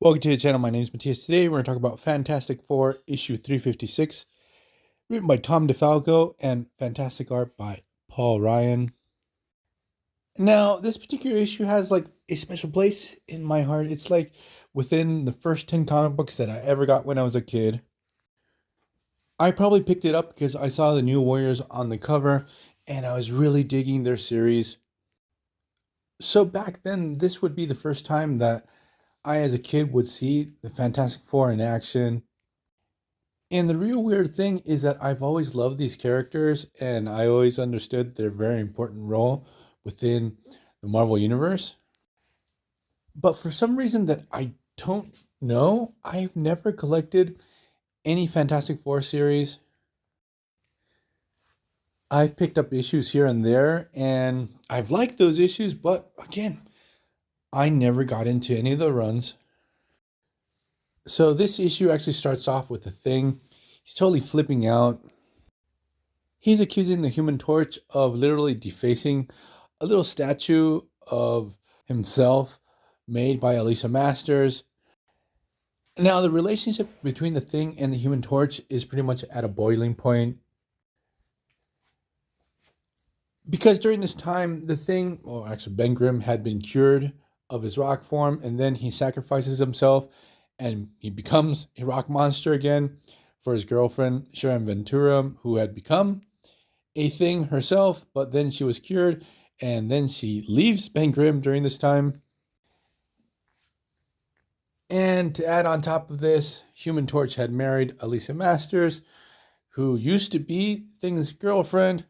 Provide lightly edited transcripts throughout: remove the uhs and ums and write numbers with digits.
Welcome to the channel. My name is Matthias. Today we're going to talk about Fantastic Four issue 356, written by Tom DeFalco and fantastic art by Paul Ryan. Now, this particular issue has like a special place in my heart. It's like within the first 10 comic books that I ever got when I was a kid. I probably picked it up because I saw the New Warriors on the cover and I was really digging their series. So back then, this would be the first time that I, as a kid, would see the Fantastic Four in action. And the real weird thing is that I've always loved these characters and I always understood their very important role within the Marvel Universe. But for some reason that I don't know, I've never collected any Fantastic Four series. I've picked up issues here and there and I've liked those issues, but again, I never got into any of the runs. So this issue actually starts off with a thing. He's totally flipping out. He's accusing the Human Torch of literally defacing a little statue of himself made by Elisa Masters. Now, the relationship between the Thing and the Human Torch is pretty much at a boiling point. Because during this time, the Thing, well, actually, Ben Grimm had been cured of his rock form, and then he sacrifices himself and he becomes a rock monster again for his girlfriend, Sharon Ventura, who had become a Thing herself, but then she was cured, and then she leaves Ben Grimm during this time. And to add on top of this, Human Torch had married Elisa Masters, who used to be Thing's girlfriend.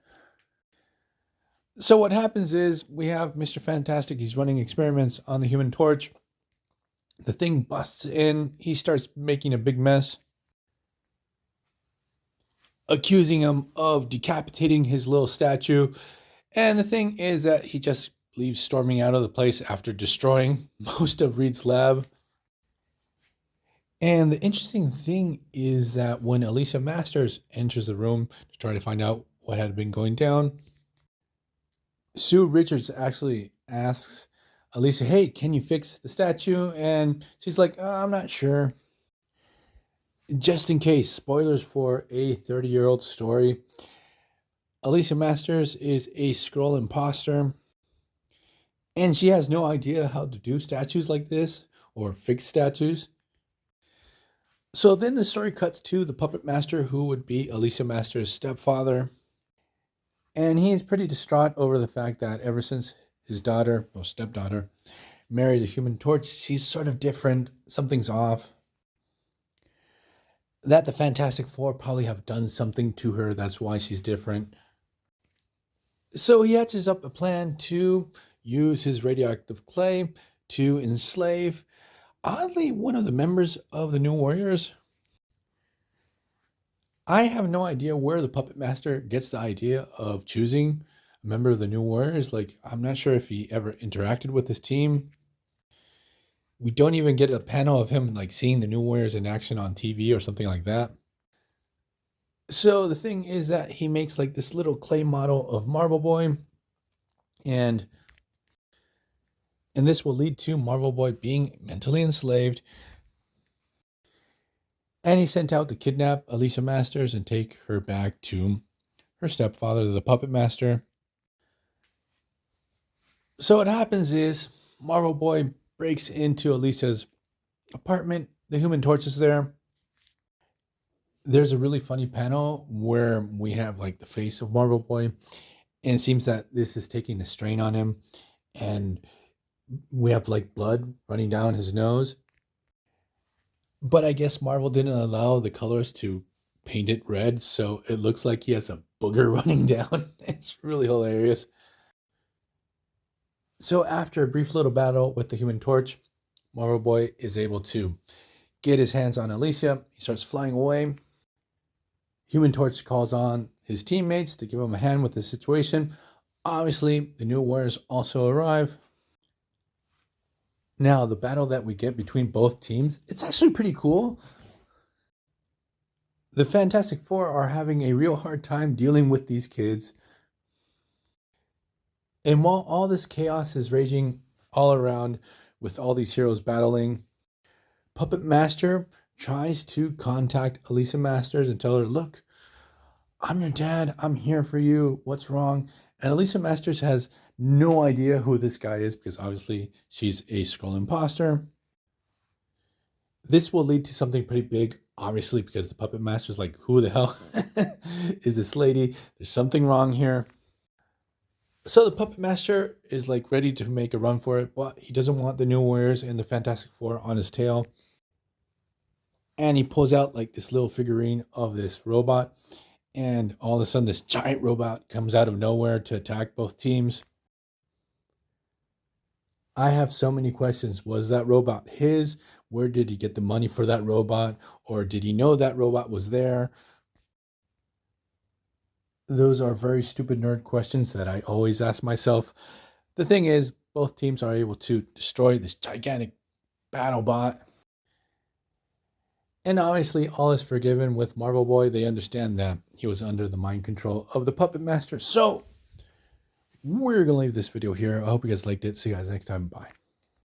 So what happens is we have Mr. Fantastic. He's running experiments on the Human Torch. The Thing busts in. He starts making a big mess, accusing him of decapitating his little statue. And the thing is that he just leaves storming out of the place after destroying most of Reed's lab. And the interesting thing is that when Elisa Masters enters the room to try to find out what had been going down, Sue Richards actually asks Elisa, hey, can you fix the statue? And she's like, I'm not sure. Just in case, spoilers for a 30-year-old story. Elisa Masters is a scroll imposter, and she has no idea how to do statues like this or fix statues. So then the story cuts to the puppet master, who would be Elisa Masters' stepfather. And he is pretty distraught over the fact that ever since his daughter, or stepdaughter, married a Human Torch, she's sort of different. Something's off. That the Fantastic Four probably have done something to her. That's why she's different. So he hatches up a plan to use his radioactive clay to enslave, oddly, one of the members of the New Warriors. I have no idea where the puppet master gets the idea of choosing a member of the New Warriors. Like, I'm not sure if he ever interacted with his team. We don't even get a panel of him like seeing the New Warriors in action on TV or something like that. So the thing is that he makes like this little clay model of Marvel Boy, and this will lead to Marvel Boy being mentally enslaved. And he's sent out to kidnap Elisa Masters and take her back to her stepfather, the puppet master. So what happens is Marvel Boy breaks into Elisa's apartment. The Human Torch is there. There's a really funny panel where we have like the face of Marvel Boy, and it seems that this is taking a strain on him, and we have like blood running down his nose. But I guess Marvel didn't allow the colors to paint it red, so it looks like he has a booger running down. It's really hilarious. So after a brief little battle with the Human Torch, Marvel Boy is able to get his hands on Alicia. He starts flying away. Human Torch calls on his teammates to give him a hand with the situation. Obviously, the New Warriors also arrive. Now, the battle that we get between both teams, it's actually pretty cool. The Fantastic Four are having a real hard time dealing with these kids. And while all this chaos is raging all around with all these heroes battling, Puppet Master tries to contact Elisa Masters and tell her, look, I'm your dad. I'm here for you. What's wrong? And Elisa Masters has no idea who this guy is because obviously she's a Skrull imposter. This will lead to something pretty big, obviously, because the Puppet Master's like, who the hell is this lady? There's something wrong here. So the Puppet Master is like ready to make a run for it, but he doesn't want the New Warriors and the Fantastic Four on his tail. And he pulls out like this little figurine of this robot. And all of a sudden, this giant robot comes out of nowhere to attack both teams. I have so many questions. Was that robot his? Where did he get the money for that robot? Or did he know that robot was there? Those are very stupid nerd questions that I always ask myself. The thing is, both teams are able to destroy this gigantic battle bot. And obviously, all is forgiven with Marvel Boy. They understand that he was under the mind control of the Puppet Master. So, we're going to leave this video here. I hope you guys liked it. See you guys next time. Bye.